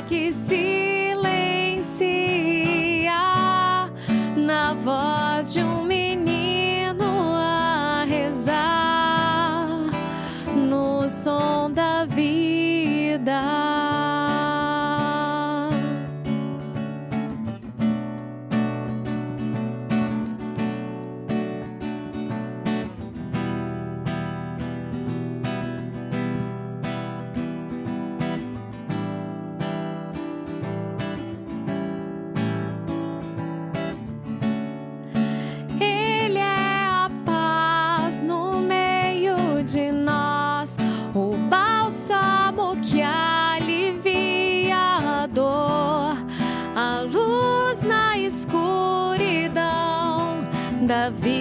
que silencia, na voz de um menino a rezar, no som da vida. De nós, o bálsamo que alivia a dor, a luz na escuridão da vida.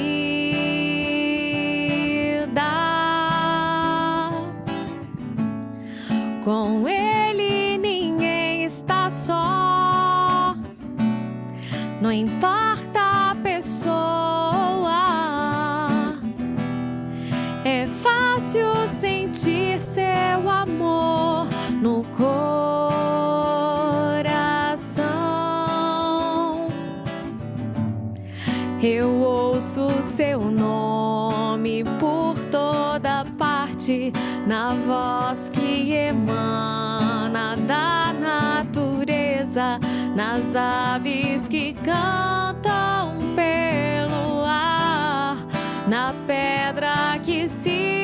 Com Ele ninguém está só, não importa a pessoa. É fácil sentir seu amor no coração. Eu ouço seu nome por toda parte, na voz que emana da natureza, nas aves que cantam pelo ar, na pedra que silencia,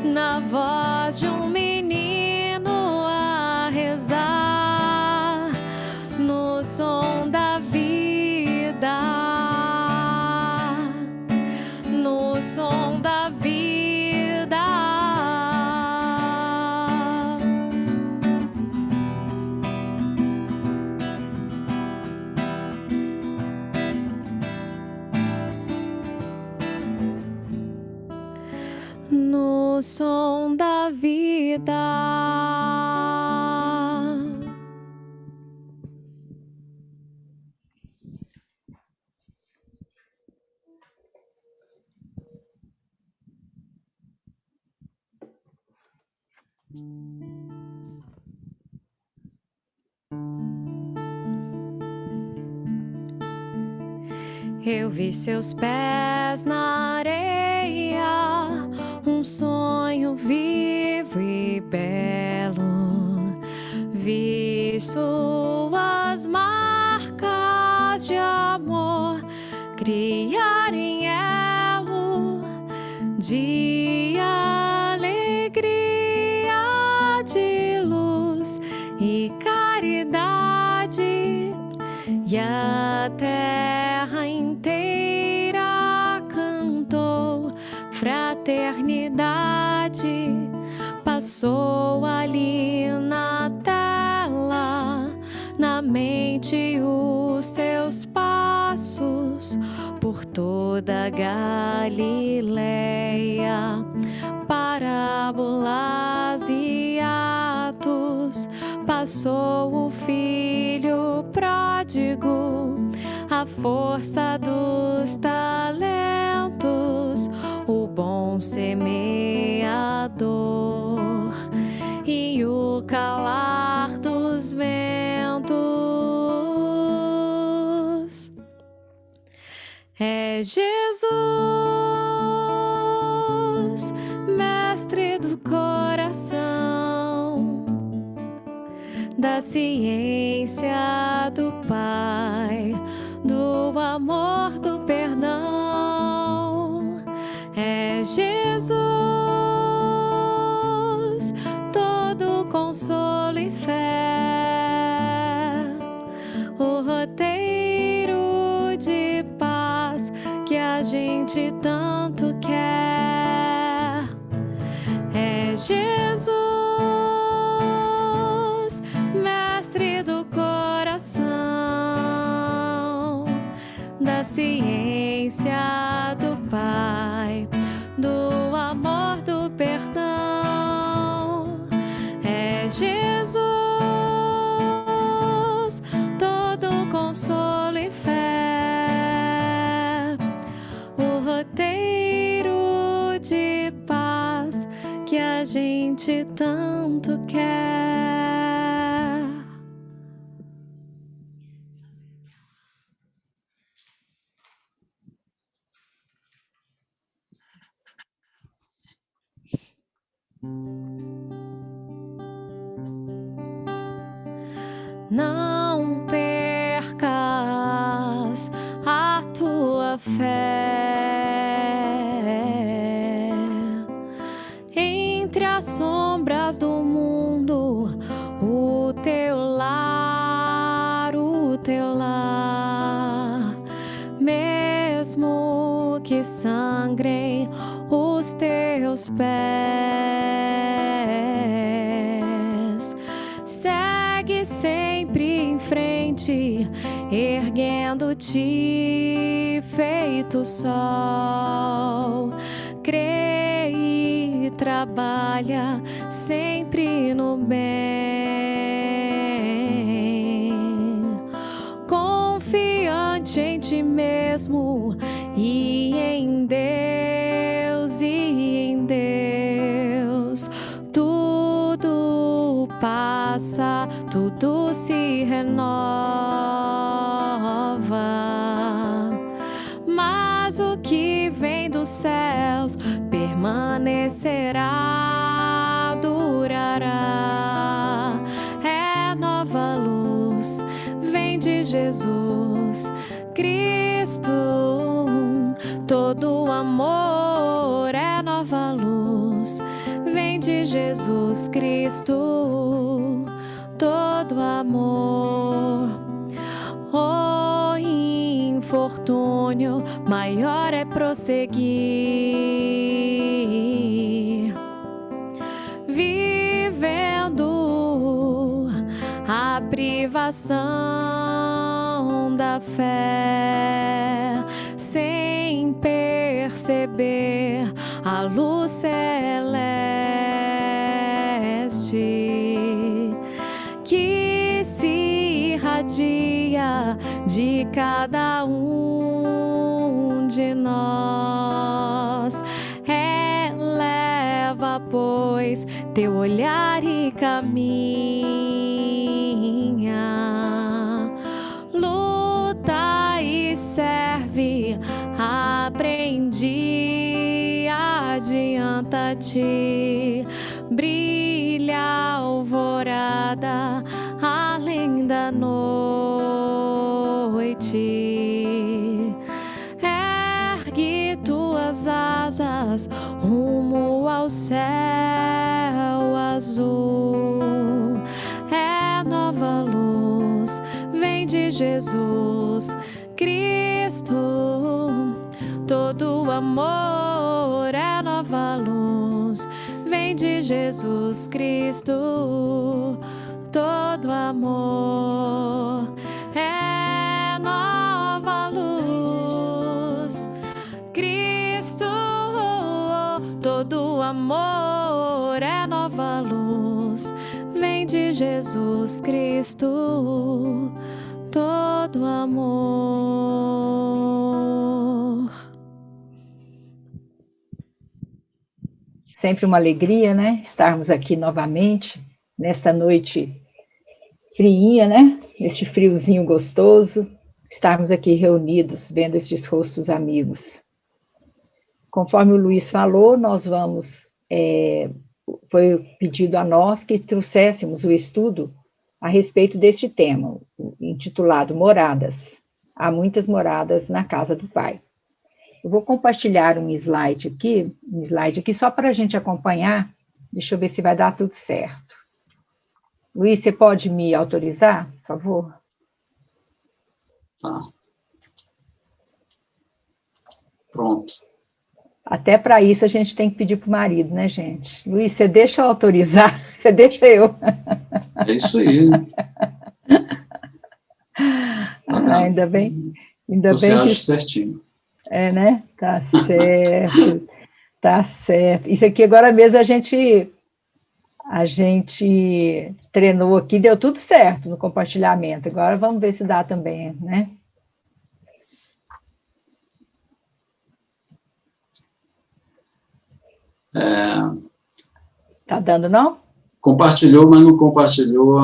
na voz de um menino a rezar, no som da vida, no som da vida. No som da vida. Eu vi seus pés na areia, um sonho vivo e belo. Vi suas marcas de amor criarem elo de alegria, de luz e caridade, e a terra inteira cantou fraternidade. Passou ali na tela, na mente os seus passos por toda Galileia, parábolas e atos. Passou o filho pródigo, a força dos talentos, o bom semeador e o calar dos ventos. É Jesus, mestre do coração, da ciência do Pai, do amor, do perdão. É Jesus, todo consolo e fé, o roteiro de paz que a gente tanto quer. É Jesus, mestre do coração, da ciência do Pai, do amor, do perdão. É Jesus, todo consolo e fé, o roteiro de paz que a gente tanto quer. Não percas a tua fé. Entre as sombras do mundo, o teu lar, mesmo que sangrem os teus pés, segue sempre em frente, erguendo-te feito sol. Crê e trabalha sempre no bem, confiante em ti mesmo e em Deus, tudo passa, tudo se renova, mas o que vem dos céus permanecerá, durará. É nova luz, vem de Jesus Cristo, todo amor. É nova luz, vem de Jesus Cristo, todo amor. O infortúnio maior é prosseguir, vivendo a privação da fé, sem perceber a luz celeste que se irradia de cada um de nós. Eleva, pois, teu olhar e caminha, luta e serve, aprende, adianta-te, brilha a alvorada além da noite. Ergue tuas asas rumo ao céu azul. É nova luz, vem de Jesus Cristo, todo amor. É nova luz, vem de Jesus Cristo, todo amor. É nova luz, Cristo, todo amor. É nova luz, vem de Jesus Cristo, todo amor. Sempre uma alegria, né? Estarmos aqui novamente, nesta noite friinha, né? Este friozinho gostoso, estarmos aqui reunidos, vendo estes rostos amigos. Conforme o Luiz falou, nós vamos, foi pedido a nós que trouxéssemos o estudo a respeito deste tema, intitulado Moradas. Há muitas moradas na casa do Pai. Eu vou compartilhar um slide aqui só para a gente acompanhar. Deixa eu ver se vai dar tudo certo. Luiz, você pode me autorizar, por favor? Tá. Pronto. Até para isso a gente tem que pedir para o marido, né, gente? Luiz, você deixa eu autorizar? Você deixa eu? É isso aí. Tá Ainda bem. Você Bem acha que... certinho. É, né? Tá certo. Tá certo. Isso aqui agora mesmo a gente treinou aqui, deu tudo certo no compartilhamento. Agora vamos ver se dá também, né? Tá dando, não? Compartilhou, mas não compartilhou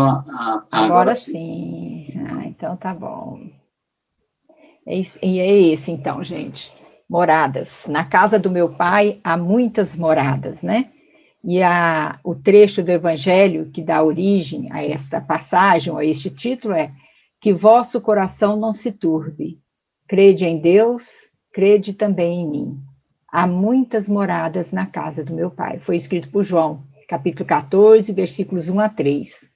agora sim. Então tá bom. E é esse, então, gente. Moradas. Na casa do meu pai há muitas moradas, né? E o trecho do Evangelho que dá origem a esta passagem, a este título, é: que vosso coração não se turbe. Crede em Deus, crede também em mim. Há muitas moradas na casa do meu pai. Foi escrito por João, capítulo 14, versículos 1 a 3.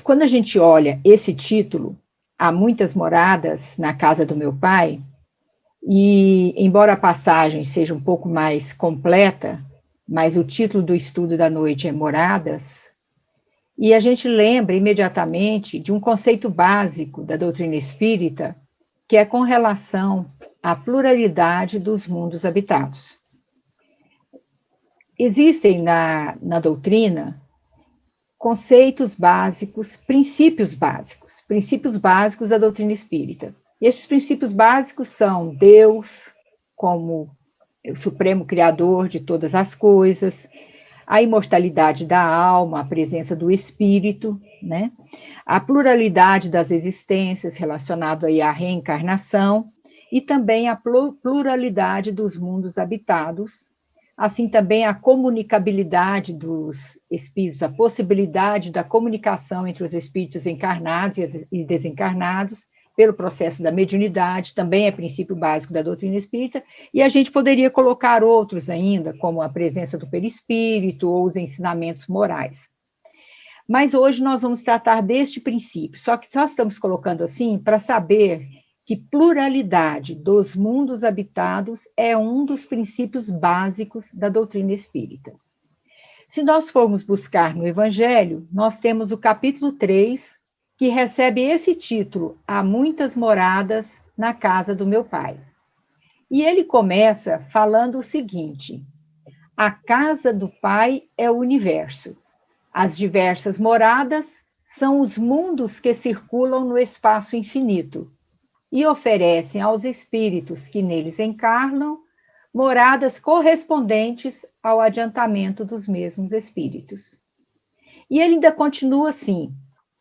Quando a gente olha esse título, há muitas moradas na casa do meu pai, e embora a passagem seja um pouco mais completa, mas o título do estudo da noite é Moradas, e a gente lembra imediatamente de um conceito básico da doutrina espírita, que é com relação à pluralidade dos mundos habitados. Existem na doutrina conceitos básicos, princípios básicos da doutrina espírita. Esses princípios básicos são Deus como o supremo criador de todas as coisas, a imortalidade da alma, a presença do espírito, né? A pluralidade das existências relacionado aí à reencarnação e também a pluralidade dos mundos habitados, assim também a comunicabilidade dos espíritos, a possibilidade da comunicação entre os espíritos encarnados e desencarnados, pelo processo da mediunidade, também é princípio básico da doutrina espírita, e a gente poderia colocar outros ainda, como a presença do perispírito ou os ensinamentos morais. Mas hoje nós vamos tratar deste princípio, só que nós estamos colocando assim para saber que pluralidade dos mundos habitados é um dos princípios básicos da doutrina espírita. Se nós formos buscar no Evangelho, nós temos o capítulo 3, que recebe esse título, Há muitas moradas na casa do meu pai. E ele começa falando o seguinte: a casa do pai é o universo. As diversas moradas são os mundos que circulam no espaço infinito e oferecem aos espíritos que neles encarnam moradas correspondentes ao adiantamento dos mesmos espíritos. E ele ainda continua assim,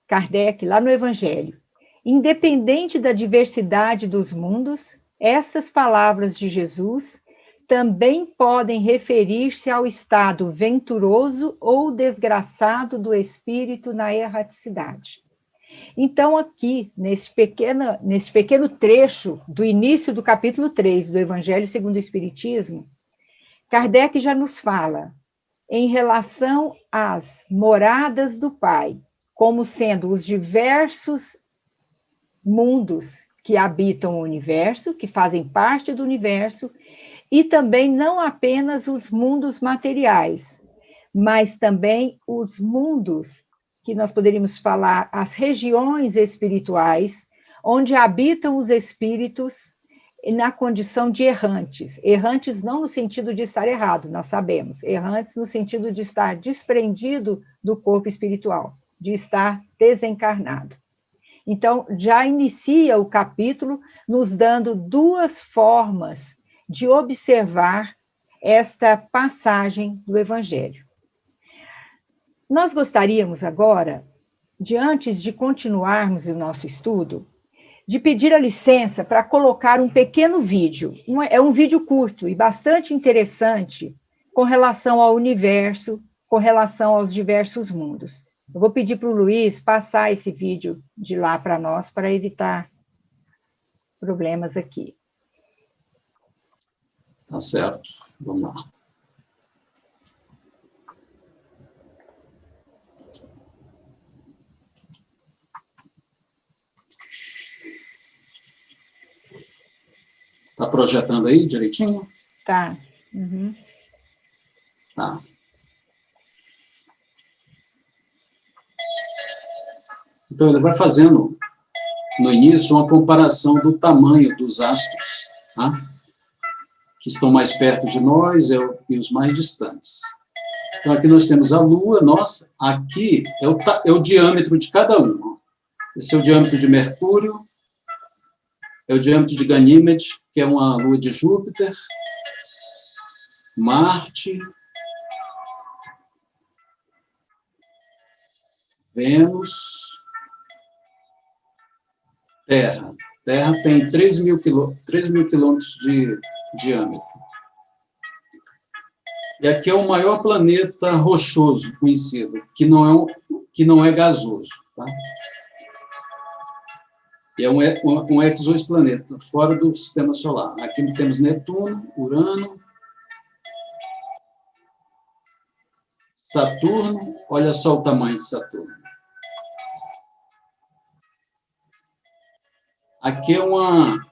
Kardec, lá no Evangelho: independente da diversidade dos mundos, essas palavras de Jesus também podem referir-se ao estado venturoso ou desgraçado do espírito na erraticidade. Então, aqui, nesse pequeno trecho do início do capítulo 3 do Evangelho segundo o Espiritismo, Kardec já nos fala em relação às moradas do Pai, como sendo os diversos mundos que habitam o universo, que fazem parte do universo, e também não apenas os mundos materiais, mas também os mundos que nós poderíamos falar, as regiões espirituais, onde habitam os espíritos na condição de errantes. Errantes não no sentido de estar errado, nós sabemos. Errantes no sentido de estar desprendido do corpo espiritual, de estar desencarnado. Então, já inicia o capítulo nos dando duas formas de observar esta passagem do Evangelho. Nós gostaríamos agora, antes de continuarmos o nosso estudo, de pedir a licença para colocar um pequeno vídeo. É um vídeo curto e bastante interessante com relação ao universo, com relação aos diversos mundos. Eu vou pedir para o Luiz passar esse vídeo de lá para nós, para evitar problemas aqui. Tá certo, vamos lá. Tá projetando aí direitinho? Tá. Uhum. Tá. Então, ele vai fazendo, no início, uma comparação do tamanho dos astros, tá? Que estão mais perto de nós e os mais distantes. Então, aqui nós temos a Lua, nossa, aqui é o diâmetro de cada um. Esse é o diâmetro de Mercúrio, é o diâmetro de Ganímede, que é uma lua de Júpiter, Marte, Vênus, Terra. Terra tem 3 mil quilômetros de diâmetro. E aqui é o maior planeta rochoso conhecido, que não é gasoso. Tá? E é um exoplaneta, fora do sistema solar. Aqui temos Netuno, Urano, Saturno. Olha só o tamanho de Saturno. Aqui é uma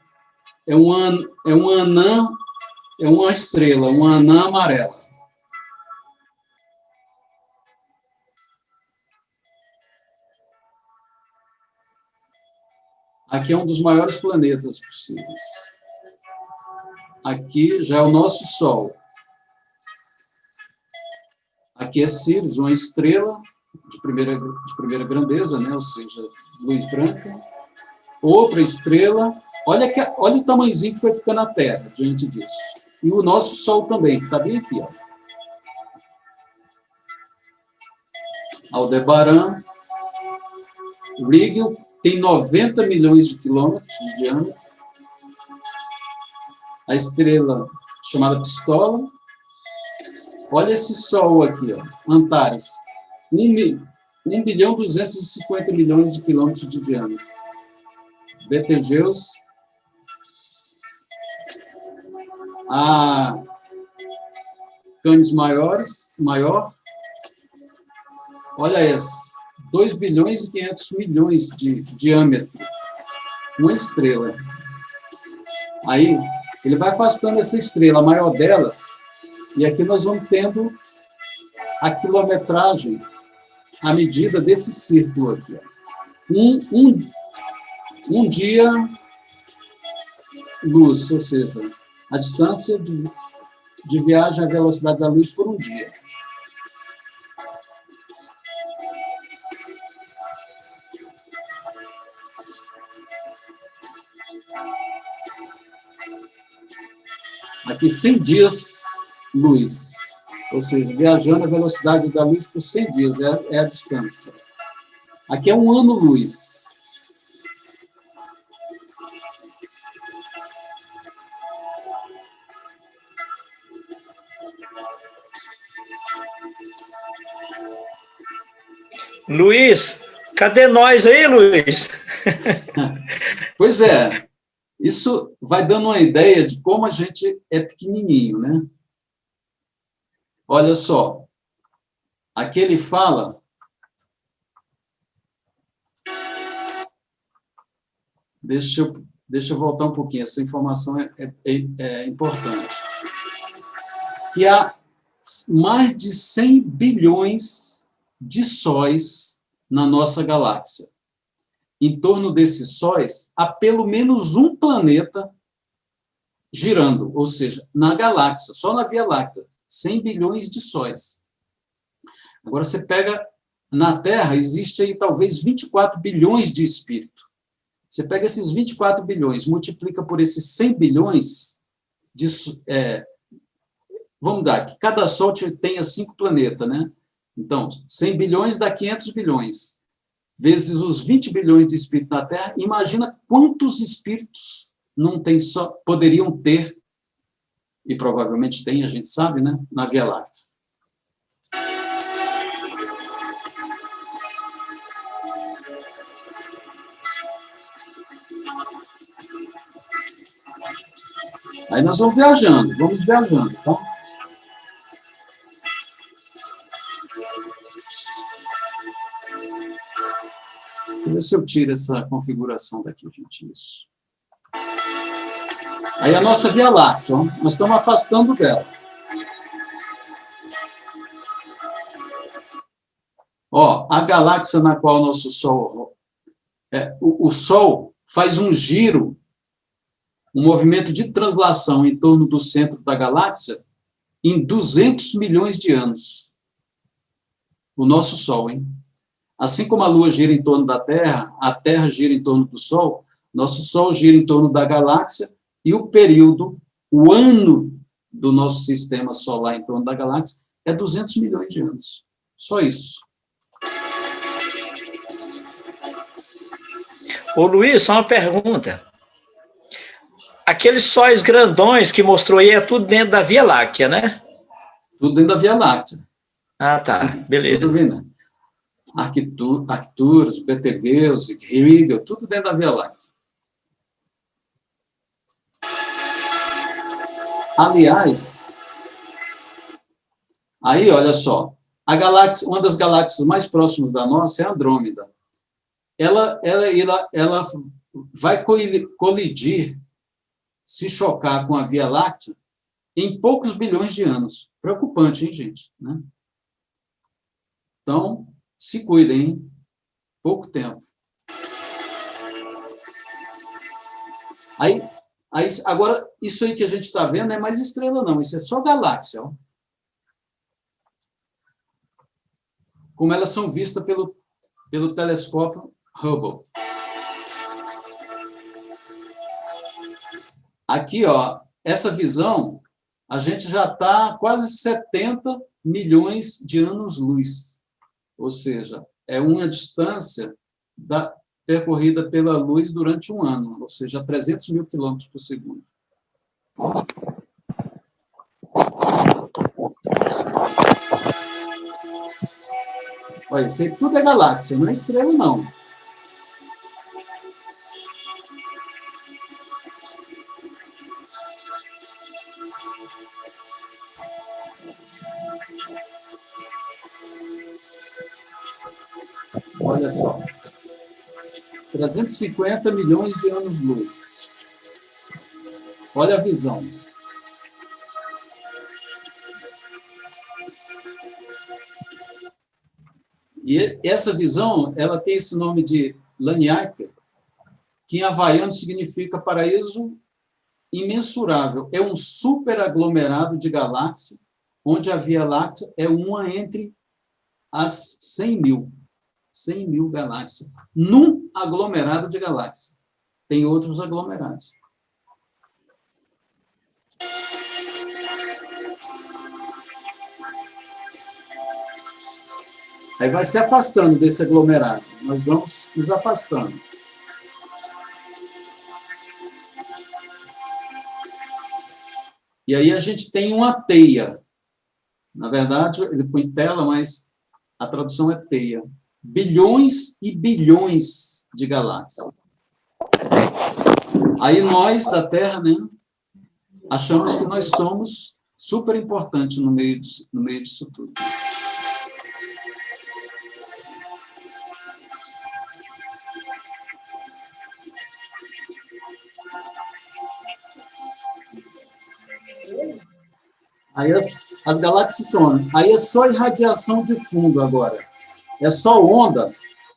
anã, é uma estrela, uma anã amarela. Aqui é um dos maiores planetas possíveis. Aqui já é o nosso Sol. Aqui é Sirius, uma estrela de primeira grandeza, né? Ou seja, luz branca. Outra estrela. Olha o tamanhozinho que foi ficando na Terra diante disso. E o nosso Sol também, que está bem aqui. Ó. Aldebaran, Rigel, tem 90 milhões de quilômetros de diâmetro. A estrela chamada Pistola. Olha esse Sol aqui, ó, Antares. 1.250 milhões de quilômetros de diâmetro. Betelgeuse. A Canis maior. Olha esse. 2 bilhões e 500 milhões de diâmetro. Uma estrela. Aí, ele vai afastando essa estrela, a maior delas, e aqui nós vamos tendo a quilometragem, a medida desse círculo aqui. Ó. Um dia luz, ou seja, a distância de viagem à velocidade da luz por um dia. Aqui 100 dias luz, ou seja, viajando a velocidade da luz por 100 dias, é a distância. Aqui é um ano-luz. Luiz, cadê nós aí, Luiz? Pois é. Isso vai dando uma ideia de como a gente é pequenininho, né? Olha só. Aqui ele fala... Deixa eu voltar um pouquinho. Essa informação é importante. Que há mais de 100 bilhões de sóis na nossa galáxia. Em torno desses sóis, há pelo menos um planeta girando, ou seja, na galáxia, só na Via Láctea, 100 bilhões de sóis. Agora você pega, na Terra, existe aí talvez 24 bilhões de espíritos. Você pega esses 24 bilhões, multiplica por esses 100 bilhões, vamos dar, que cada Sol tenha 5 planetas, né? Então, 100 bilhões dá 500 bilhões. Vezes os 20 bilhões de espíritos na Terra, imagina quantos espíritos poderiam ter, e provavelmente tem, a gente sabe, né, na Via Láctea. Aí nós vamos viajando, tá? Deixa eu ver se eu tiro essa configuração daqui, gente. Isso. Aí a nossa Via Láctea, ó, nós estamos afastando dela. Ó, a galáxia na qual o nosso Sol... o Sol faz um giro, um movimento de translação em torno do centro da galáxia em 200 milhões de anos. O nosso Sol, hein? Assim como a Lua gira em torno da Terra, a Terra gira em torno do Sol, nosso Sol gira em torno da galáxia e o período, o ano do nosso sistema solar em torno da galáxia é 200 milhões de anos. Só isso. Ô Luiz, só uma pergunta. Aqueles sóis grandões que mostrou aí é tudo dentro da Via Láctea, né? Tudo dentro da Via Láctea. Ah, tá. Beleza. Tudo bem, né? Arcturus, Betelgeuse, Rigel, tudo dentro da Via Láctea. Aliás, aí, olha só, a galáxia, uma das galáxias mais próximas da nossa é a Andrômeda. Ela vai colidir, se chocar com a Via Láctea, em poucos bilhões de anos. Preocupante, hein, gente? Né? Então, se cuidem, hein? Pouco tempo. Agora, isso aí que a gente está vendo não é mais estrela, não. Isso é só galáxia. Ó. Como elas são vistas pelo telescópio Hubble. Aqui, ó, essa visão, a gente já está quase 70 milhões de anos-luz. Ou seja, é uma distância percorrida pela luz durante um ano, ou seja, 300 mil quilômetros por segundo. Olha, isso aí tudo é galáxia, não é estrela, não. Olha só. 350 milhões de anos-luz. Olha a visão. E essa visão, ela tem esse nome de Laniakea, que em havaiano significa paraíso imensurável. É um superaglomerado de galáxias, onde a Via Láctea é uma entre as 100 mil galáxias. Num aglomerado de galáxias. Tem outros aglomerados. Aí vai se afastando desse aglomerado. Nós vamos nos afastando. E aí a gente tem uma teia. Na verdade, ele põe tela, mas a tradução é teia. Bilhões e bilhões de galáxias. Aí nós, da Terra, né, achamos que nós somos super importantes no meio disso tudo. Aí as galáxias somem. Aí é só irradiação de fundo agora. É só onda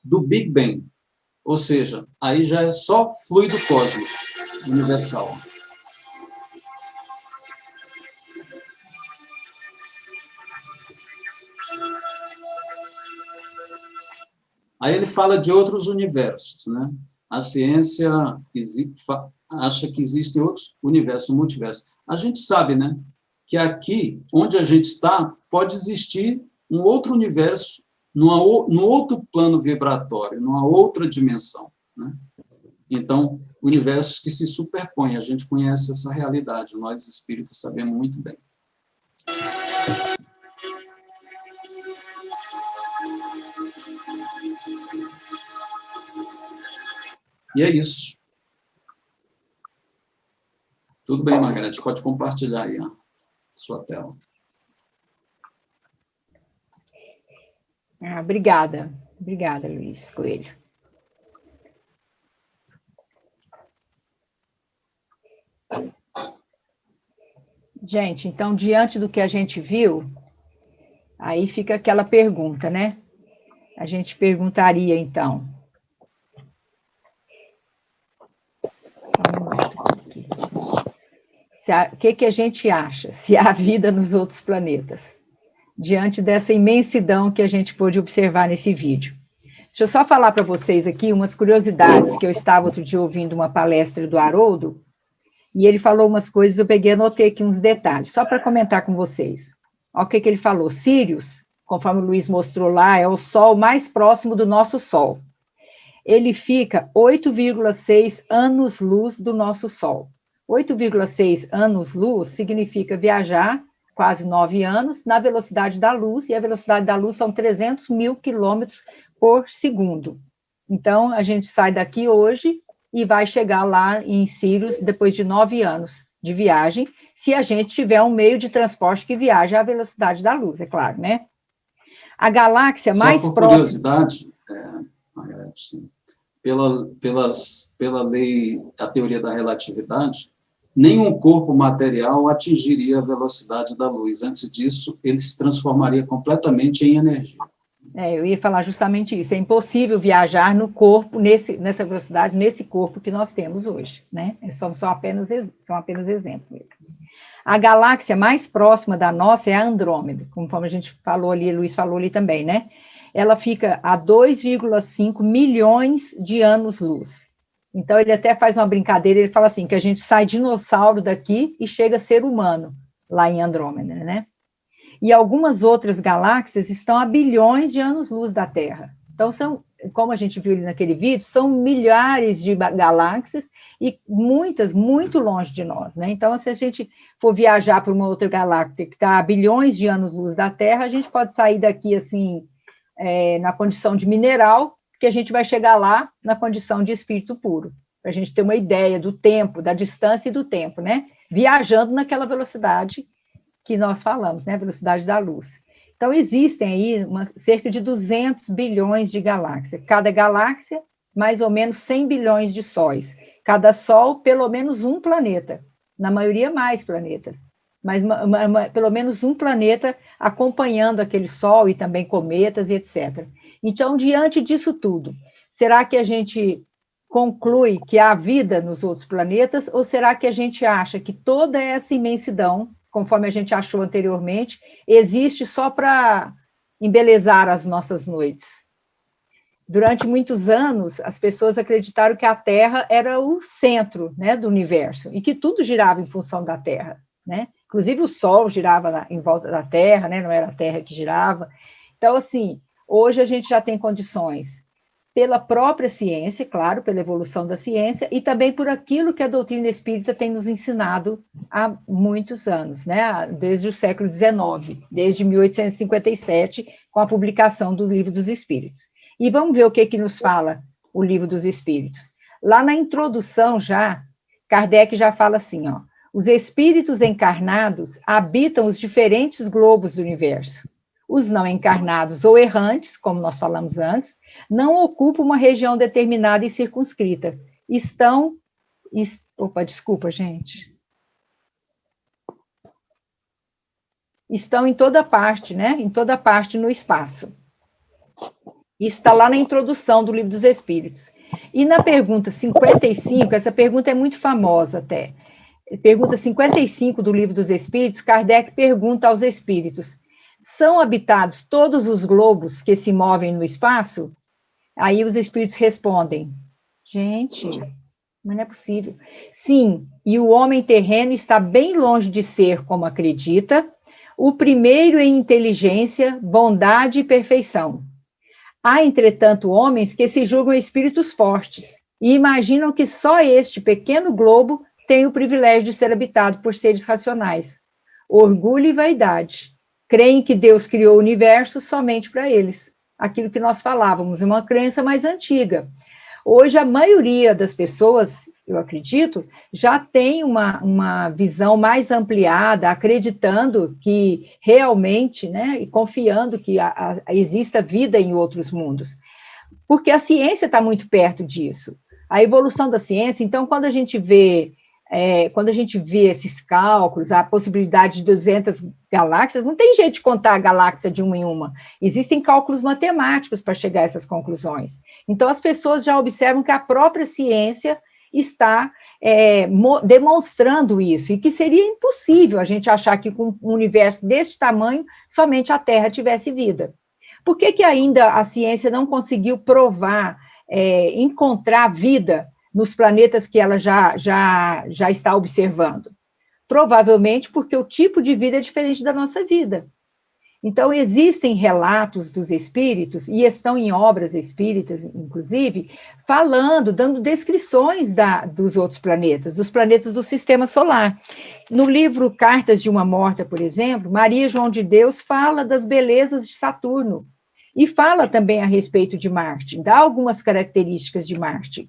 do Big Bang. Ou seja, aí já é só fluido cósmico universal. Aí ele fala de outros universos, né? A ciência acha que existem outros universos, multiversos. A gente sabe, né, que aqui, onde a gente está, pode existir um outro universo, num outro plano vibratório, numa outra dimensão, né? Então, universos que se superpõem, a gente conhece essa realidade, nós espíritas sabemos muito bem. E é isso. Tudo bem, Margarete, pode compartilhar aí a sua tela. Obrigada. Obrigada, Luiz Coelho. Gente, então, diante do que a gente viu, aí fica aquela pergunta, né? A gente perguntaria, então. O que a gente acha? Se há vida nos outros planetas? Diante dessa imensidão que a gente pôde observar nesse vídeo. Deixa eu só falar para vocês aqui umas curiosidades, que eu estava outro dia ouvindo uma palestra do Haroldo, e ele falou umas coisas, eu peguei e anotei aqui uns detalhes, só para comentar com vocês. Olha o que ele falou. Sírius, conforme o Luiz mostrou lá, é o Sol mais próximo do nosso Sol. ele fica 8,6 anos-luz do nosso Sol. 8,6 anos-luz significa viajar quase 9 anos na velocidade da luz, e a velocidade da luz são 300 mil quilômetros por segundo. Então, a gente sai daqui hoje e vai chegar lá em Sirius depois de 9 anos de viagem, se a gente tiver um meio de transporte que viaje à velocidade da luz, é claro, né? A galáxia mais próxima... curiosidade, Margarete, sim, pela lei, a teoria da relatividade, nenhum corpo material atingiria a velocidade da luz. Antes disso, ele se transformaria completamente em energia. Eu ia falar justamente isso. É impossível viajar no corpo, nessa velocidade, nesse corpo que nós temos hoje, né? São apenas exemplos. A galáxia mais próxima da nossa é a Andrômeda, conforme a gente falou ali, Luiz falou ali também, né? Ela fica a 2,5 milhões de anos-luz. Então, ele até faz uma brincadeira, ele fala assim, que a gente sai dinossauro daqui e chega a ser humano, lá em Andrômeda, né? E algumas outras galáxias estão a bilhões de anos-luz da Terra. Então, como a gente viu ali naquele vídeo, são milhares de galáxias e muitas, muito longe de nós, né? Então, se a gente for viajar para uma outra galáxia que está a bilhões de anos-luz da Terra, a gente pode sair daqui, assim, na condição de mineral, que a gente vai chegar lá na condição de espírito puro, para a gente ter uma ideia do tempo, da distância e do tempo, né? Viajando naquela velocidade que nós falamos, né? Velocidade da luz. Então, existem aí cerca de 200 bilhões de galáxias. Cada galáxia, mais ou menos 100 bilhões de sóis. Cada sol, pelo menos um planeta. Na maioria, mais planetas. Mas pelo menos um planeta acompanhando aquele sol e também cometas e etc. Então, diante disso tudo, será que a gente conclui que há vida nos outros planetas, ou será que a gente acha que toda essa imensidão, conforme a gente achou anteriormente, existe só para embelezar as nossas noites? Durante muitos anos, as pessoas acreditaram que a Terra era o centro, né, do universo, e que tudo girava em função da Terra, né? Inclusive o Sol girava em volta da Terra, né? Não era a Terra que girava. Então, assim, hoje a gente já tem condições, pela própria ciência, claro, pela evolução da ciência, e também por aquilo que a doutrina espírita tem nos ensinado há muitos anos, né? Desde o século XIX, desde 1857, com a publicação do Livro dos Espíritos. E vamos ver o que nos fala o Livro dos Espíritos. Lá na introdução já, Kardec já fala assim, ó, os espíritos encarnados habitam os diferentes globos do universo. Os não encarnados ou errantes, como nós falamos antes, não ocupam uma região determinada e circunscrita. Desculpa, gente. Estão em toda parte, né? Em toda parte no espaço. Isso está lá na introdução do Livro dos Espíritos. E na pergunta 55, essa pergunta é muito famosa até. Pergunta 55 do Livro dos Espíritos, Kardec pergunta aos espíritos: são habitados todos os globos que se movem no espaço? Aí os espíritos respondem: gente, mas não é possível. Sim, e o homem terreno está bem longe de ser, como acredita, o primeiro em inteligência, bondade e perfeição. Há, entretanto, homens que se julgam espíritos fortes e imaginam que só este pequeno globo tem o privilégio de ser habitado por seres racionais. Orgulho e vaidade. Creem que Deus criou o universo somente para eles. Aquilo que nós falávamos, é uma crença mais antiga. Hoje, a maioria das pessoas, eu acredito, já tem uma visão mais ampliada, acreditando que realmente, né, e confiando que exista vida em outros mundos. Porque a ciência está muito perto disso. A evolução da ciência, então, quando a gente vê esses cálculos, a possibilidade de 200 galáxias, não tem jeito de contar a galáxia de uma em uma. Existem cálculos matemáticos para chegar a essas conclusões. Então, as pessoas já observam que a própria ciência está demonstrando isso, e que seria impossível a gente achar que com um universo desse tamanho, somente a Terra tivesse vida. Por que ainda a ciência não conseguiu provar, encontrar vida nos planetas que ela já está observando? Provavelmente porque o tipo de vida é diferente da nossa vida. Então, existem relatos dos espíritos, e estão em obras espíritas, inclusive, falando, dando descrições dos outros planetas, dos planetas do sistema solar. No livro Cartas de uma Morta, por exemplo, Maria João de Deus fala das belezas de Saturno, e fala também a respeito de Marte, dá algumas características de Marte.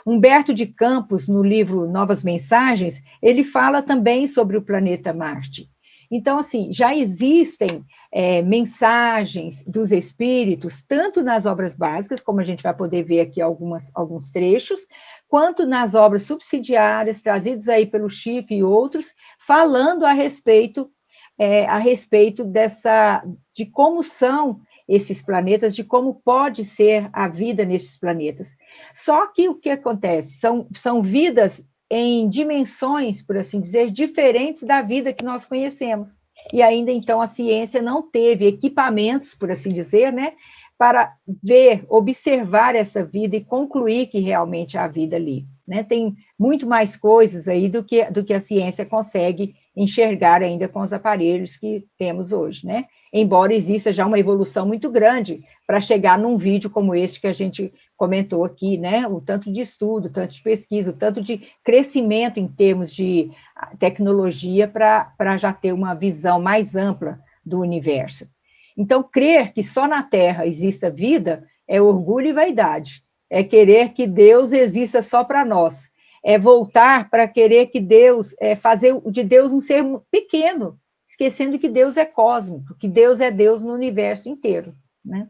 Humberto de Campos, no livro Novas Mensagens, ele fala também sobre o planeta Marte. Então, assim, já existem mensagens dos espíritos, tanto nas obras básicas, como a gente vai poder ver aqui alguns trechos, quanto nas obras subsidiárias, trazidas aí pelo Chico e outros, falando a respeito de como são esses planetas, de como pode ser a vida nesses planetas. Só que o que acontece? São vidas em dimensões, por assim dizer, diferentes da vida que nós conhecemos. E ainda, então, a ciência não teve equipamentos, por assim dizer, né, para observar essa vida e concluir que realmente há vida ali. Né? Tem muito mais coisas aí do que a ciência consegue enxergar ainda com os aparelhos que temos hoje, né? Embora exista já uma evolução muito grande para chegar num vídeo como este que a gente comentou aqui, né? O tanto de estudo, o tanto de pesquisa, o tanto de crescimento em termos de tecnologia para já ter uma visão mais ampla do universo. Então, crer que só na Terra exista vida é orgulho e vaidade, é querer que Deus exista só para nós, é voltar para querer que Deus, fazer de Deus um ser pequeno, esquecendo que Deus é cósmico, que Deus é Deus no universo inteiro, né?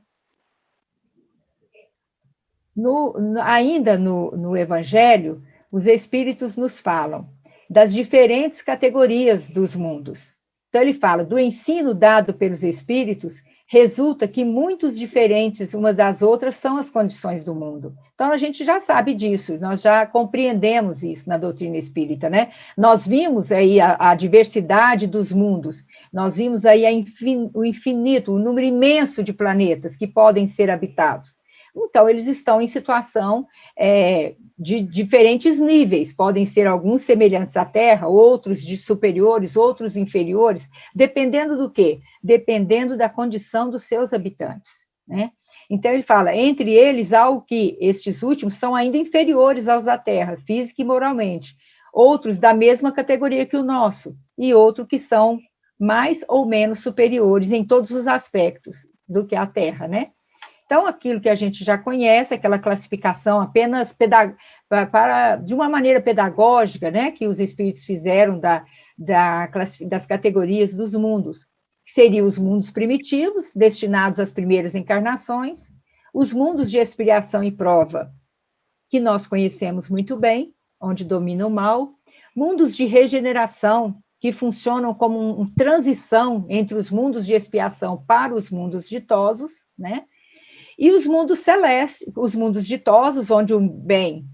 Ainda no Evangelho, os Espíritos nos falam das diferentes categorias dos mundos. Então, ele fala do ensino dado pelos Espíritos, resulta que muitos diferentes uma das outras são as condições do mundo. Então, a gente já sabe disso, nós já compreendemos isso na doutrina espírita, né? Nós vimos aí a diversidade dos mundos, nós vimos aí o infinito, o número imenso de planetas que podem ser habitados. Então, eles estão em situação de diferentes níveis, podem ser alguns semelhantes à Terra, outros de superiores, outros inferiores, dependendo do quê? Dependendo da condição dos seus habitantes, né? Então, ele fala, entre eles há o que estes últimos são ainda inferiores aos da Terra, física e moralmente, outros da mesma categoria que o nosso, e outros que são mais ou menos superiores em todos os aspectos do que a Terra, né? Então, aquilo que a gente já conhece, aquela classificação apenas de uma maneira pedagógica, né, que os espíritos fizeram das categorias dos mundos, que seriam os mundos primitivos, destinados às primeiras encarnações, os mundos de expiação e prova, que nós conhecemos muito bem, onde domina o mal, mundos de regeneração, que funcionam como uma transição entre os mundos de expiação para os mundos ditosos, né? E os mundos celestes, os mundos ditosos, onde o bem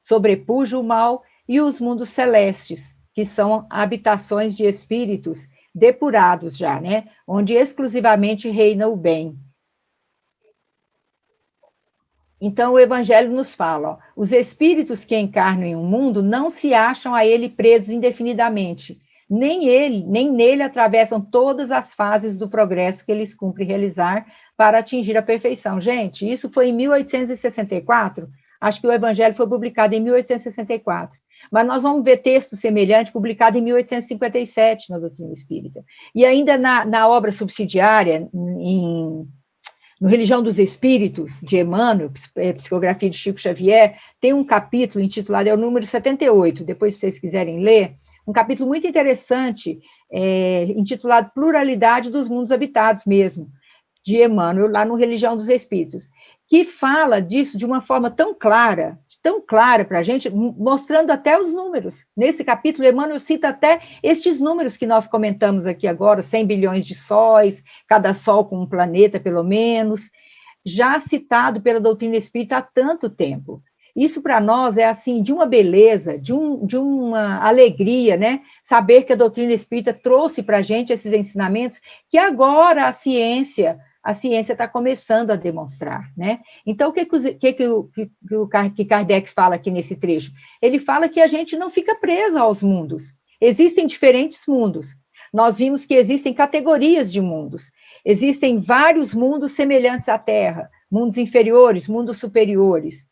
sobrepuja o mal, e os mundos celestes, que são habitações de espíritos depurados já, né? Onde exclusivamente reina o bem. Então, o Evangelho nos fala, ó, os espíritos que encarnam em um mundo não se acham a ele presos indefinidamente, nem nele atravessam todas as fases do progresso que eles cumprem realizar para atingir a perfeição. Gente, isso foi em 1864, acho que o Evangelho foi publicado em 1864, mas nós vamos ver texto semelhante publicado em 1857 na Doutrina Espírita. E ainda na obra subsidiária, no Religião dos Espíritos, de Emmanuel, psicografia de Chico Xavier, tem um capítulo intitulado, é o número 78, depois se vocês quiserem ler, um capítulo muito interessante, intitulado Pluralidade dos Mundos Habitados mesmo, de Emmanuel, lá no Religião dos Espíritos, que fala disso de uma forma tão clara para a gente, mostrando até os números. Nesse capítulo, Emmanuel cita até estes números que nós comentamos aqui agora, 100 bilhões de sóis, cada sol com um planeta, pelo menos, já citado pela doutrina espírita há tanto tempo. Isso para nós é assim, de uma beleza, de uma alegria, né? Saber que a doutrina espírita trouxe para a gente esses ensinamentos que agora a ciência está começando a demonstrar, né? Então, o que Kardec fala aqui nesse trecho? Ele fala que a gente não fica preso aos mundos. Existem diferentes mundos. Nós vimos que existem categorias de mundos. Existem vários mundos semelhantes à Terra, mundos inferiores, mundos superiores.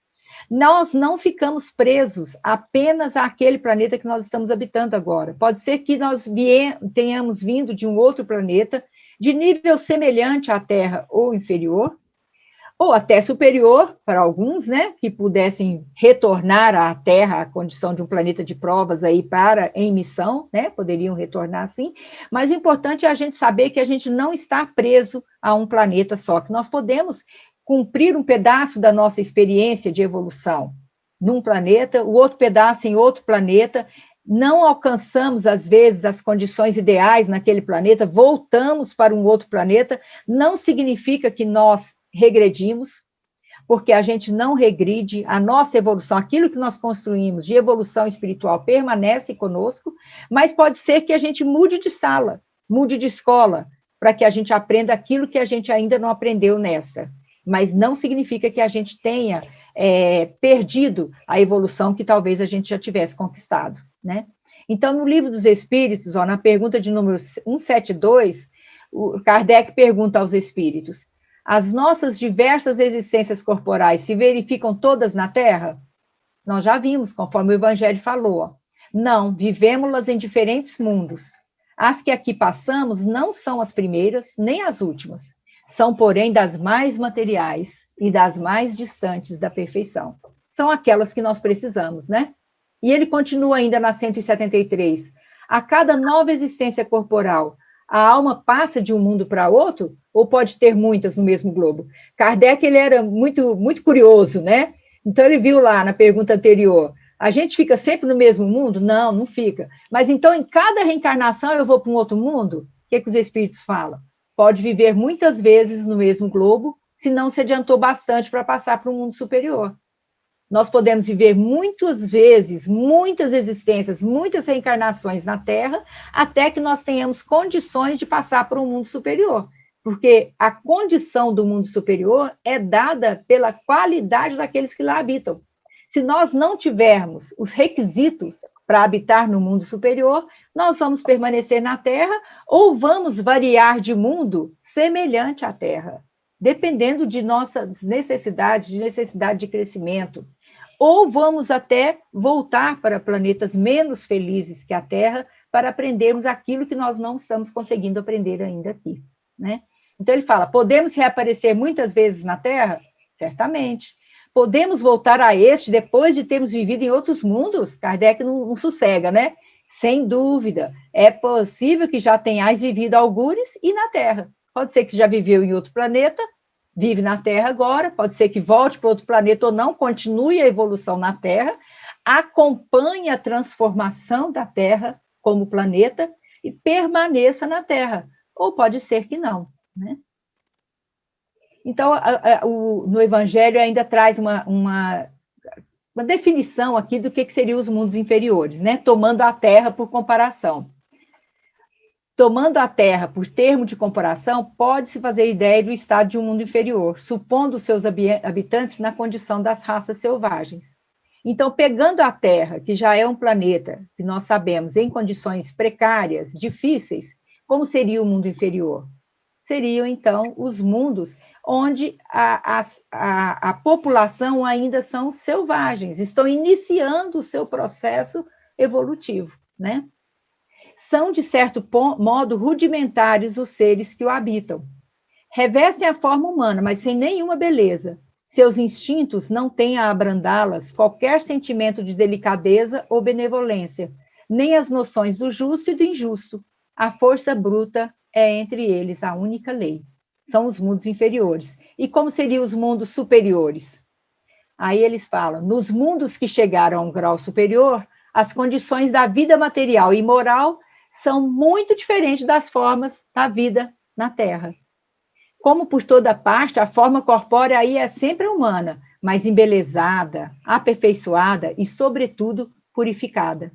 Nós não ficamos presos apenas àquele planeta que nós estamos habitando agora. Pode ser que nós tenhamos vindo de um outro planeta, de nível semelhante à Terra ou inferior, ou até superior para alguns, né, que pudessem retornar à Terra, a condição de um planeta de provas aí em missão, né, poderiam retornar assim, mas o importante é a gente saber que a gente não está preso a um planeta só, que nós podemos cumprir um pedaço da nossa experiência de evolução num planeta, o outro pedaço em outro planeta, não alcançamos, às vezes, as condições ideais naquele planeta, voltamos para um outro planeta, não significa que nós regredimos, porque a gente não regride, a nossa evolução, aquilo que nós construímos de evolução espiritual permanece conosco, mas pode ser que a gente mude de sala, mude de escola, para que a gente aprenda aquilo que a gente ainda não aprendeu nesta. Mas não significa que a gente tenha perdido a evolução que talvez a gente já tivesse conquistado, né? Então, no Livro dos Espíritos, na pergunta de número 172, o Kardec pergunta aos espíritos: as nossas diversas existências corporais se verificam todas na Terra? Nós já vimos, conforme o Evangelho falou. Não, vivemos-las em diferentes mundos. As que aqui passamos não são as primeiras, nem as últimas. São, porém, das mais materiais e das mais distantes da perfeição. São aquelas que nós precisamos, né? E ele continua ainda na 173. A cada nova existência corporal, a alma passa de um mundo para outro, ou pode ter muitas no mesmo globo? Kardec, ele era muito, muito curioso, né? Então, ele viu lá na pergunta anterior, a gente fica sempre no mesmo mundo? Não, não fica. Mas, então, em cada reencarnação eu vou para um outro mundo? O que os espíritos falam? Pode viver muitas vezes no mesmo globo, se não se adiantou bastante para passar para um mundo superior. Nós podemos viver muitas vezes, muitas existências, muitas reencarnações na Terra, até que nós tenhamos condições de passar para um mundo superior. Porque a condição do mundo superior é dada pela qualidade daqueles que lá habitam. Se nós não tivermos os requisitos para habitar no mundo superior, nós vamos permanecer na Terra ou vamos variar de mundo semelhante à Terra, dependendo de nossas necessidades, de necessidade de crescimento. Ou vamos até voltar para planetas menos felizes que a Terra para aprendermos aquilo que nós não estamos conseguindo aprender ainda aqui, né? Então ele fala, podemos reaparecer muitas vezes na Terra? Certamente. Podemos voltar a este depois de termos vivido em outros mundos? Kardec não sossega, né? Sem dúvida. É possível que já tenhais vivido algures e na Terra. Pode ser que já viveu em outro planeta, vive na Terra agora, pode ser que volte para outro planeta ou não, continue a evolução na Terra, acompanhe a transformação da Terra como planeta e permaneça na Terra. Ou pode ser que não, né? Então, no Evangelho ainda traz uma definição aqui do que seriam os mundos inferiores, né? Tomando a Terra por comparação. Tomando a Terra por termo de comparação, pode-se fazer ideia do estado de um mundo inferior, supondo os seus habitantes na condição das raças selvagens. Então, pegando a Terra, que já é um planeta, que nós sabemos, em condições precárias, difíceis, como seria o mundo inferior? Seriam, então, os mundos onde a população ainda são selvagens, estão iniciando o seu processo evolutivo, né? São, de certo modo, rudimentares os seres que o habitam. Revestem a forma humana, mas sem nenhuma beleza. Seus instintos não têm a abrandá-las qualquer sentimento de delicadeza ou benevolência, nem as noções do justo e do injusto. A força bruta é entre eles a única lei. São os mundos inferiores. E como seriam os mundos superiores? Aí eles falam, nos mundos que chegaram a um grau superior, as condições da vida material e moral são muito diferentes das formas da vida na Terra. Como por toda parte, a forma corpórea aí é sempre humana, mas embelezada, aperfeiçoada e, sobretudo, purificada.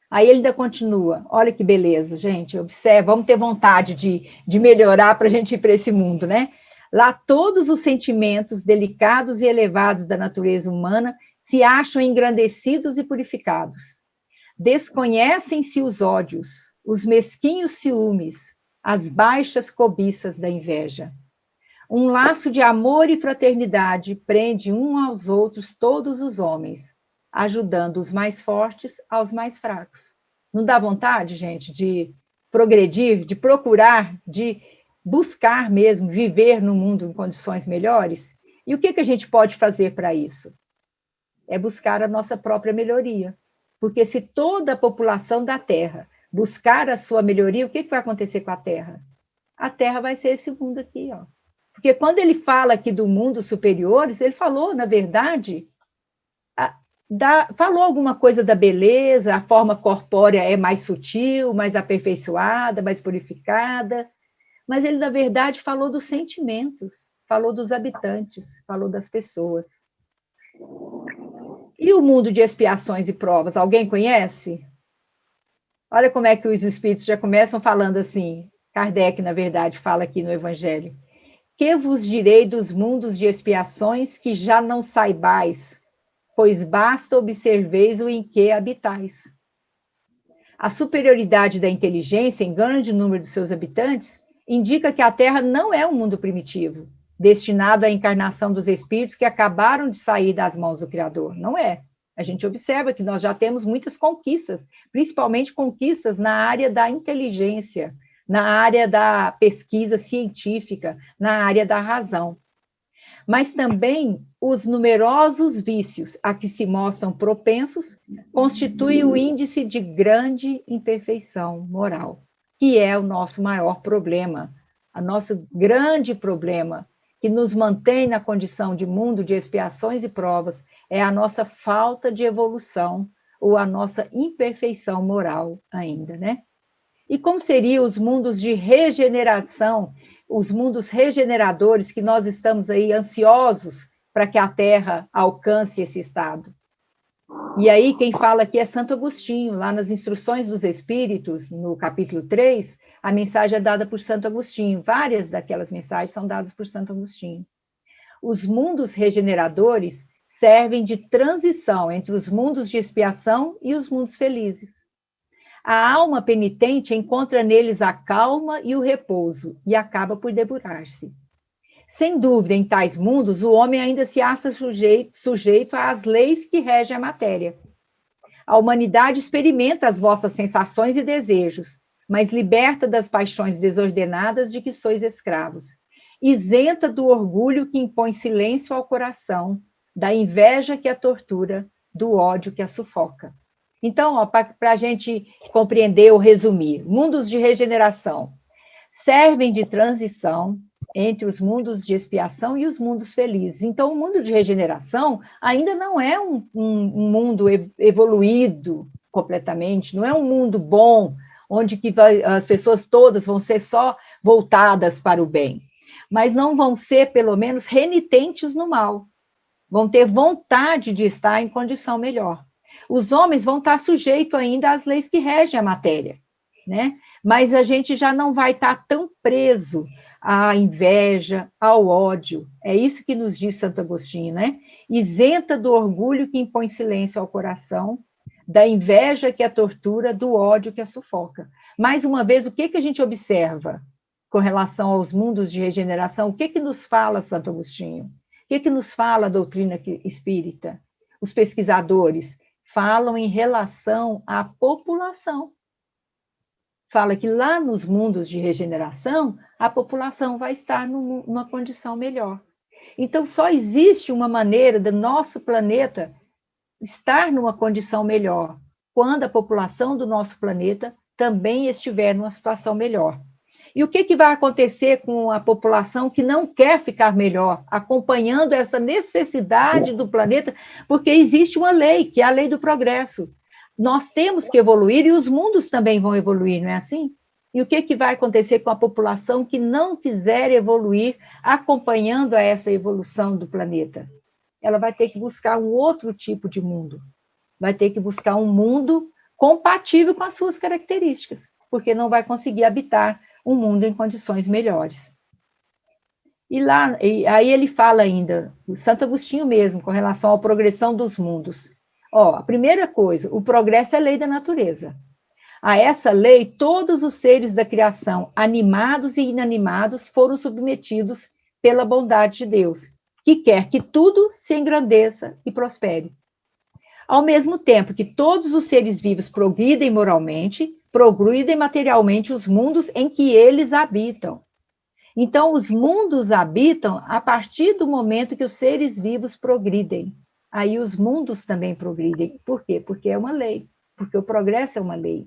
Aí ele ainda continua, olha que beleza, gente, observa, vamos ter vontade de melhorar para a gente ir para esse mundo, né? Lá todos os sentimentos delicados e elevados da natureza humana se acham engrandecidos e purificados. Desconhecem-se os ódios, os mesquinhos ciúmes, as baixas cobiças da inveja. Um laço de amor e fraternidade prende um aos outros todos os homens, ajudando os mais fortes aos mais fracos. Não dá vontade, gente, de progredir, de procurar, de buscar mesmo viver no mundo em condições melhores? E o que a gente pode fazer para isso? É buscar a nossa própria melhoria. Porque se toda a população da Terra buscar a sua melhoria, o que vai acontecer com a Terra? A Terra vai ser esse mundo aqui, ó. Porque quando ele fala aqui do mundo superiores, ele falou, na verdade, falou alguma coisa da beleza, a forma corpórea é mais sutil, mais aperfeiçoada, mais purificada, mas ele, na verdade, falou dos sentimentos, falou dos habitantes, falou das pessoas. E o mundo de expiações e provas, alguém conhece? Olha como é que os espíritos já começam falando assim. Kardec, na verdade, fala aqui no Evangelho. Que vos direi dos mundos de expiações que já não saibais, pois basta observeis o em que habitais. A superioridade da inteligência em grande número de seus habitantes indica que a Terra não é um mundo primitivo, destinado à encarnação dos espíritos que acabaram de sair das mãos do Criador. Não é. A gente observa que nós já temos muitas conquistas, principalmente conquistas na área da inteligência, na área da pesquisa científica, na área da razão. Mas também os numerosos vícios a que se mostram propensos constituem o índice de grande imperfeição moral, que é o nosso maior problema, o nosso grande problema, que nos mantém na condição de mundo de expiações e provas, é a nossa falta de evolução ou a nossa imperfeição moral ainda, né? E como seriam os mundos de regeneração, os mundos regeneradores que nós estamos aí ansiosos para que a Terra alcance esse estado? E aí quem fala aqui é Santo Agostinho, lá nas Instruções dos Espíritos, no capítulo 3, a mensagem é dada por Santo Agostinho. Várias daquelas mensagens são dadas por Santo Agostinho. Os mundos regeneradores servem de transição entre os mundos de expiação e os mundos felizes. A alma penitente encontra neles a calma e o repouso e acaba por depurar-se. Sem dúvida, em tais mundos, o homem ainda se acha sujeito às leis que regem a matéria. A humanidade experimenta as vossas sensações e desejos, mas liberta das paixões desordenadas de que sois escravos, isenta do orgulho que impõe silêncio ao coração, da inveja que a tortura, do ódio que a sufoca. Então, para a gente compreender ou resumir, mundos de regeneração servem de transição entre os mundos de expiação e os mundos felizes. Então, o mundo de regeneração ainda não é um mundo evoluído completamente, não é um mundo bom, onde que as pessoas todas vão ser só voltadas para o bem, mas não vão ser, pelo menos, renitentes no mal, vão ter vontade de estar em condição melhor. Os homens vão estar sujeitos ainda às leis que regem a matéria, né? Mas a gente já não vai estar tão preso à inveja, ao ódio. É isso que nos diz Santo Agostinho, né? Isenta do orgulho que impõe silêncio ao coração, da inveja que a tortura, do ódio que a sufoca. Mais uma vez, o que a gente observa com relação aos mundos de regeneração? O que nos fala Santo Agostinho? O que nos fala a doutrina espírita? Os pesquisadores falam em relação à população. Fala que lá nos mundos de regeneração, a população vai estar numa condição melhor. Então, só existe uma maneira do nosso planeta estar numa condição melhor, quando a população do nosso planeta também estiver numa situação melhor. E o que vai acontecer com a população que não quer ficar melhor, acompanhando essa necessidade do planeta? Porque existe uma lei, que é a lei do progresso. Nós temos que evoluir e os mundos também vão evoluir, não é assim? E o que vai acontecer com a população que não quiser evoluir, acompanhando essa evolução do planeta? Ela vai ter que buscar um outro tipo de mundo. Vai ter que buscar um mundo compatível com as suas características, porque não vai conseguir habitar um mundo em condições melhores. Aí ele fala ainda, o Santo Agostinho mesmo, com relação à progressão dos mundos. A primeira coisa, o progresso é lei da natureza. A essa lei, todos os seres da criação, animados e inanimados, foram submetidos pela bondade de Deus, que quer que tudo se engrandeça e prospere. Ao mesmo tempo que todos os seres vivos progridem moralmente, progridem materialmente os mundos em que eles habitam. Então, os mundos habitam a partir do momento que os seres vivos progridem. Aí os mundos também progridem. Por quê? Porque é uma lei, porque o progresso é uma lei.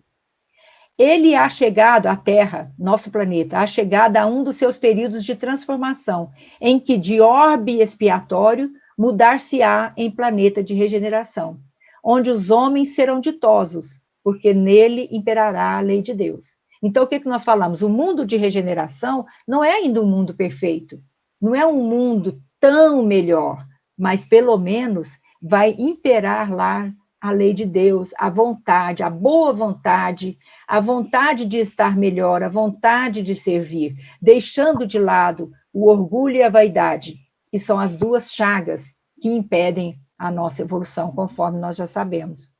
Ele há chegado à Terra, nosso planeta, há chegado a um dos seus períodos de transformação, em que de orbe expiatório mudar-se-á em planeta de regeneração, onde os homens serão ditosos, porque nele imperará a lei de Deus. Então, o que nós falamos? O mundo de regeneração não é ainda um mundo perfeito, não é um mundo tão melhor, mas pelo menos vai imperar lá a lei de Deus, a vontade, a boa vontade, a vontade de estar melhor, a vontade de servir, deixando de lado o orgulho e a vaidade, que são as duas chagas que impedem a nossa evolução, conforme nós já sabemos.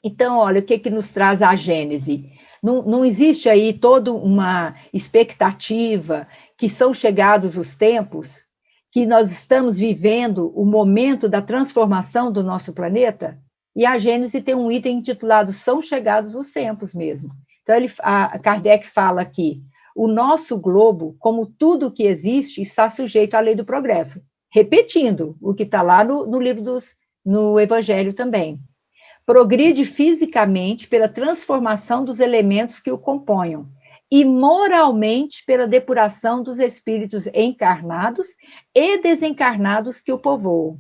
Então, olha, o que nos traz a Gênese? Não existe aí toda uma expectativa que são chegados os tempos, que nós estamos vivendo o momento da transformação do nosso planeta? E a Gênese tem um item intitulado São Chegados os Tempos mesmo. Então, Kardec fala aqui, o nosso globo, como tudo que existe, está sujeito à lei do progresso. Repetindo o que está lá no livro no Evangelho também. Progride fisicamente pela transformação dos elementos que o componham e moralmente pela depuração dos espíritos encarnados e desencarnados que o povoam.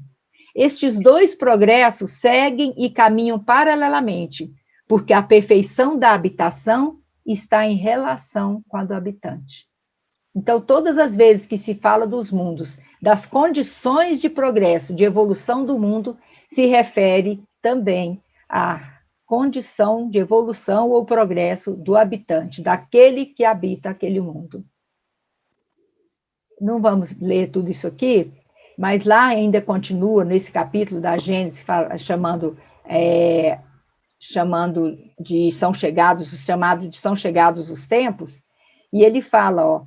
Estes dois progressos seguem e caminham paralelamente, porque a perfeição da habitação está em relação com a do habitante. Então, todas as vezes que se fala dos mundos, das condições de progresso, de evolução do mundo, se refere também à condição de evolução ou progresso do habitante, daquele que habita aquele mundo. Não vamos ler tudo isso aqui, mas lá ainda continua, nesse capítulo da Gênesis, chamando de São Chegados, chamado de São Chegados os Tempos, e ele fala, ó,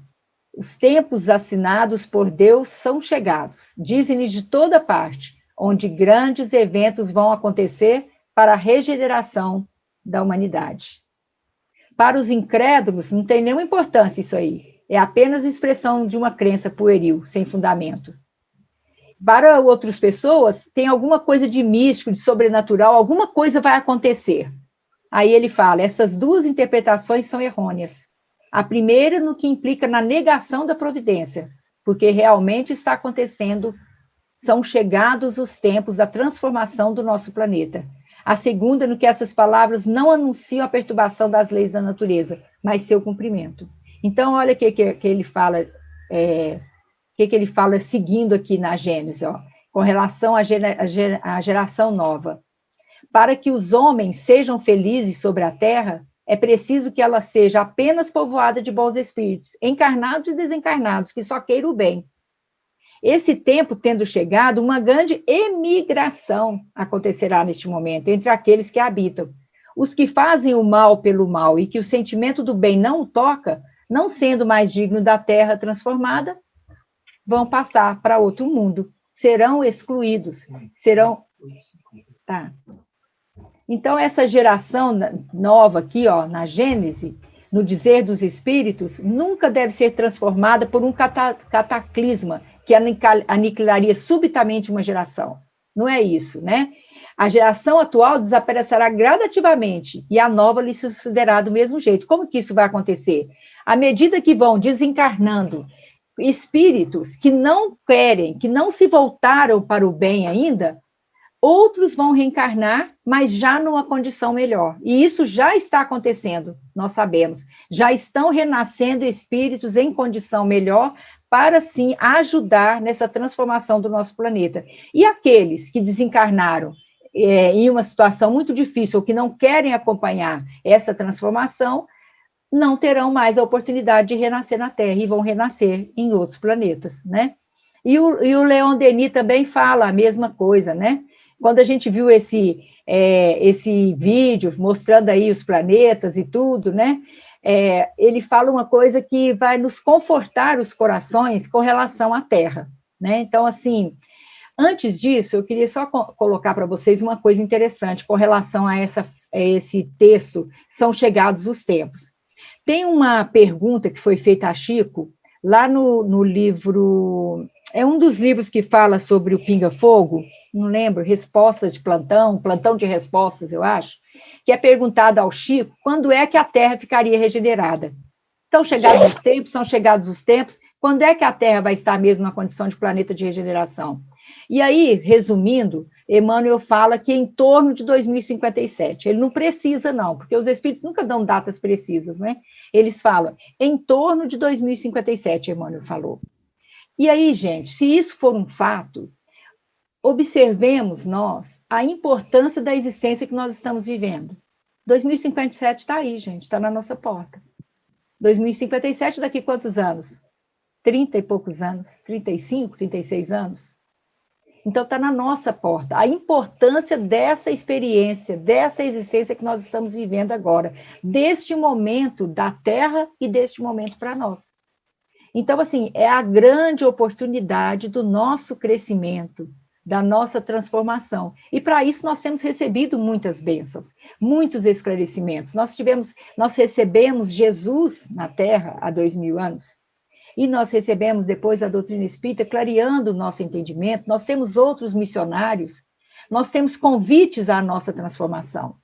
os tempos assinados por Deus são chegados, dizem-lhes de toda parte, onde grandes eventos vão acontecer para a regeneração da humanidade. Para os incrédulos, não tem nenhuma importância isso aí, é apenas expressão de uma crença pueril, sem fundamento. Para outras pessoas, tem alguma coisa de místico, de sobrenatural, alguma coisa vai acontecer. Aí ele fala, essas duas interpretações são errôneas. A primeira no que implica na negação da providência, porque realmente está acontecendo, são chegados os tempos da transformação do nosso planeta. A segunda no que essas palavras não anunciam a perturbação das leis da natureza, mas seu cumprimento. Então, olha o que ele fala, que ele fala seguindo aqui na Gênesis, ó, com relação à geração nova. Para que os homens sejam felizes sobre a terra, é preciso que ela seja apenas povoada de bons espíritos, encarnados e desencarnados, que só queiram o bem. Esse tempo tendo chegado, uma grande emigração acontecerá neste momento entre aqueles que habitam. Os que fazem o mal pelo mal e que o sentimento do bem não o toca, não sendo mais digno da terra transformada, vão passar para outro mundo, serão excluídos, serão... Tá. Então, essa geração nova aqui, ó, na Gênese, no dizer dos espíritos, nunca deve ser transformada por um cataclisma que aniquilaria subitamente uma geração. Não é isso, né? A geração atual desaparecerá gradativamente e a nova lhe sucederá do mesmo jeito. Como que isso vai acontecer? À medida que vão desencarnando espíritos que não querem, que não se voltaram para o bem ainda, outros vão reencarnar, mas já numa condição melhor. E isso já está acontecendo, nós sabemos. Já estão renascendo espíritos em condição melhor para, sim, ajudar nessa transformação do nosso planeta. E aqueles que desencarnaram em uma situação muito difícil, ou que não querem acompanhar essa transformação, não terão mais a oportunidade de renascer na Terra e vão renascer em outros planetas, né? E o Leon Denis também fala a mesma coisa, né? Quando a gente viu esse vídeo mostrando aí os planetas e tudo, né? Ele fala uma coisa que vai nos confortar os corações com relação à Terra, né? Então, assim, antes disso, eu queria só colocar para vocês uma coisa interessante com relação a esse texto, São Chegados os Tempos. Tem uma pergunta que foi feita a Chico, lá no livro, é um dos livros que fala sobre o pinga-fogo, não lembro, resposta de plantão de respostas, eu acho, que é perguntado ao Chico quando é que a Terra ficaria regenerada. São chegados os tempos, quando é que a Terra vai estar mesmo na condição de planeta de regeneração? E aí, resumindo, Emmanuel fala que em torno de 2057. Ele não precisa, não, porque os espíritos nunca dão datas precisas, né? Eles falam em torno de 2057, Emmanuel falou. E aí, gente, se isso for um fato, observemos nós a importância da existência que nós estamos vivendo. 2057 está aí, gente, está na nossa porta. 2057 daqui a quantos anos? 30 e poucos anos, 35, 36 anos. Então está na nossa porta. A importância dessa experiência, dessa existência que nós estamos vivendo agora, deste momento da Terra e deste momento para nós. Então, assim, é a grande oportunidade do nosso crescimento, da nossa transformação. E para isso nós temos recebido muitas bênçãos, muitos esclarecimentos. Nós recebemos Jesus na Terra há 2000 anos, e nós recebemos depois a doutrina espírita clareando o nosso entendimento, nós temos outros missionários, nós temos convites à nossa transformação.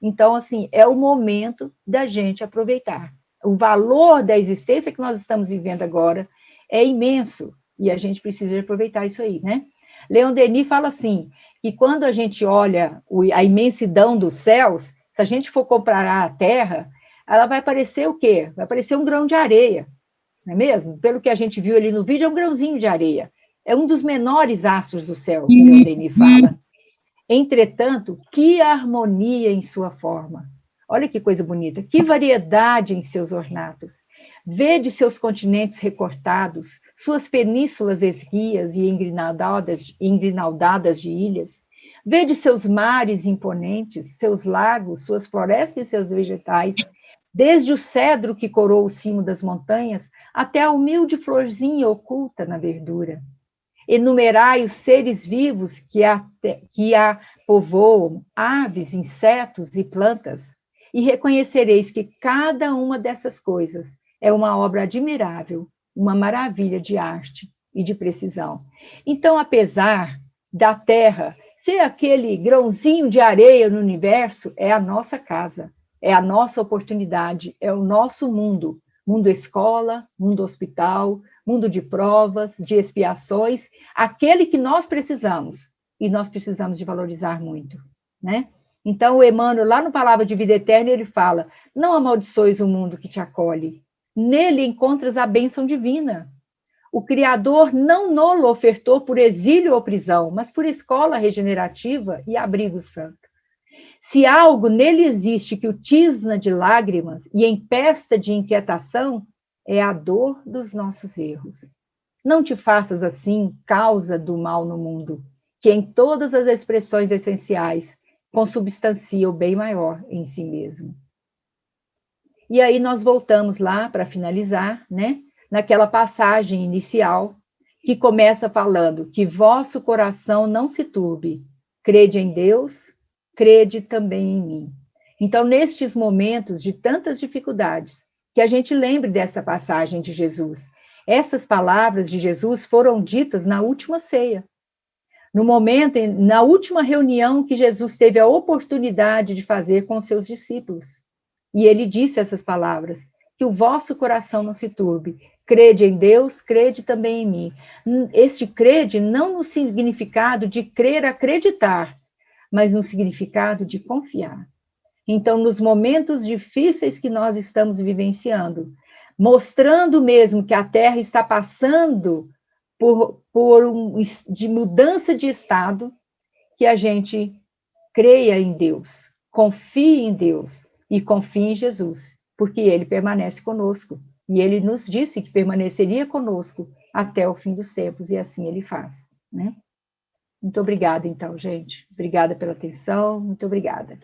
Então, assim, é o momento da gente aproveitar. O valor da existência que nós estamos vivendo agora é imenso, e a gente precisa aproveitar isso aí, né? Leon Denis fala assim, que quando a gente olha a imensidão dos céus, se a gente for comparar a Terra, ela vai parecer o quê? Vai parecer um grão de areia, não é mesmo? Pelo que a gente viu ali no vídeo, é um grãozinho de areia. É um dos menores astros do céu, que Leon Denis fala. Entretanto, que harmonia em sua forma. Olha que coisa bonita, que variedade em seus ornatos. Vede seus continentes recortados, suas penínsulas esguias e engrinaldadas de ilhas. Vede seus mares imponentes, seus lagos, suas florestas e seus vegetais, desde o cedro que coroa o cimo das montanhas, até a humilde florzinha oculta na verdura. Enumerai os seres vivos que a povoam, aves, insetos e plantas, e reconhecereis que cada uma dessas coisas é uma obra admirável, uma maravilha de arte e de precisão. Então, apesar da Terra ser aquele grãozinho de areia no universo, é a nossa casa, é a nossa oportunidade, é o nosso mundo. Mundo escola, mundo hospital, mundo de provas, de expiações, aquele que nós precisamos, e nós precisamos de valorizar muito, né? Então, o Emmanuel, lá no Palavra de Vida Eterna, ele fala, não amaldiçoes o mundo que te acolhe, nele encontras a bênção divina. O Criador não nolo ofertou por exílio ou prisão, mas por escola regenerativa e abrigo santo. Se algo nele existe que o tisna de lágrimas e empesta de inquietação, é a dor dos nossos erros. Não te faças assim causa do mal no mundo, que em todas as expressões essenciais consubstancia o bem maior em si mesmo. E aí nós voltamos lá para finalizar, né? Naquela passagem inicial que começa falando que vosso coração não se turbe, crede em Deus, crede também em mim. Então, nestes momentos de tantas dificuldades, que a gente lembre dessa passagem de Jesus. Essas palavras de Jesus foram ditas na última ceia. No momento, na última reunião que Jesus teve a oportunidade de fazer com seus discípulos. E ele disse essas palavras, que o vosso coração não se turbe. Crede em Deus, crede também em mim. Este crede não no significado de crer, acreditar, mas no significado de confiar. Então, nos momentos difíceis que nós estamos vivenciando, mostrando mesmo que a Terra está passando de mudança de estado, que a gente creia em Deus, confie em Deus e confie em Jesus, porque Ele permanece conosco. E Ele nos disse que permaneceria conosco até o fim dos tempos, e assim Ele faz, né? Muito obrigada, então, gente. Obrigada pela atenção. Muito obrigada.